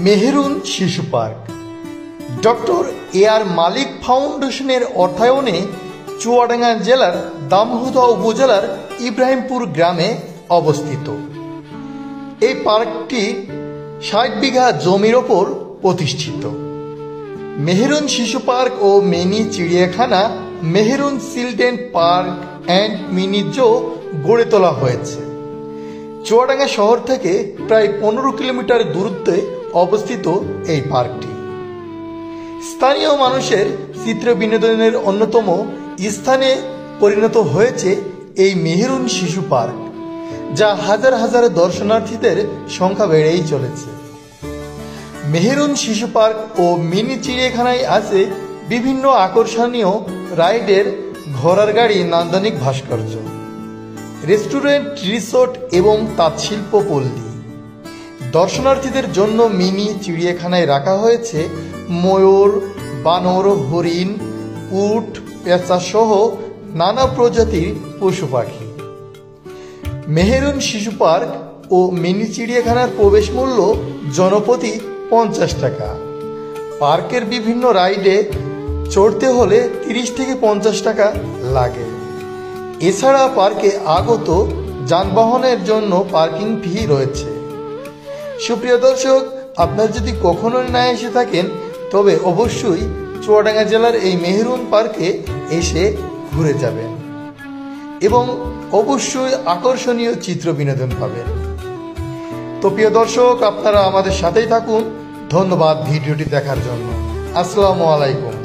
মেহেরুন শিশু park doctor এ.আর. মালিক ফাউন্ডেশনের অর্থায়নে চুয়াডাঙ্গা জেলার দামোহদা উপজেলার ইব্রাহিমপুর গ্রামে অবস্থিত। এই পার্কটি ৬০ বিঘা জমির ওপর প্রতিষ্ঠিত। মেহেরুন শিশু পার্ক ও মিনি চিড়িয়াখানা Meherun children park and mini zoo গড়ে তোলা হয়েছে। চুয়াডাঙ্গা শহর থেকে প্রায় ১৫ কিলোমিটার দূরত্বে অবস্থিত এই পার্কটি স্থানীয় মানুষের চিত্র বিনোদনের অন্যতম স্থানে পরিণত হয়েছে এই মেহেরুন শিশু পার্ক, যা হাজার হাজার দর্শনার্থীদের সংখ্যা বেড়েই চলেছে। মেহেরুন শিশু পার্ক ও মিনি চিড়িয়াখানায় আছে বিভিন্ন আকর্ষণীয় রাইডের, ঘোড়ার গাড়ি, নান্দনিক ভাস্কর্য, রেস্টুরেন্ট, রিসোর্ট এবং তাঁতশিল্প পল্লী। দর্শনার্থীদের জন্য মিনি চিড়িয়াখানায় রাখা হয়েছে ময়ূর, বানর, হরিণ, উট, পেঁচা সহ নানা প্রজাতির পশু পাখি। মেহেরুন শিশু পার্ক ও মিনি চিড়িয়াখানার প্রবেশ মূল্য জনপ্রতি ৫০ টাকা। পার্কের বিভিন্ন রাইডে চড়তে হলে ৩০ থেকে ৫০ টাকা লাগে। এছাড়া পার্কে আগত যানবাহনের জন্য পার্কিং ফি রয়েছে। সুপ্রিয় দর্শক, আপনার যদি কখনো না এসে থাকেন তবে অবশ্যই চুয়াডাঙ্গা জেলার এই মেহেরুন পার্কে এসে ঘুরে যাবেন এবং অবশ্যই আকর্ষণীয় চিত্র বিনোদন পাবেন। তো প্রিয় দর্শক, আপনারা আমাদের সাথেই থাকুন। ধন্যবাদ ভিডিওটি দেখার জন্য। আসসালামু আলাইকুম।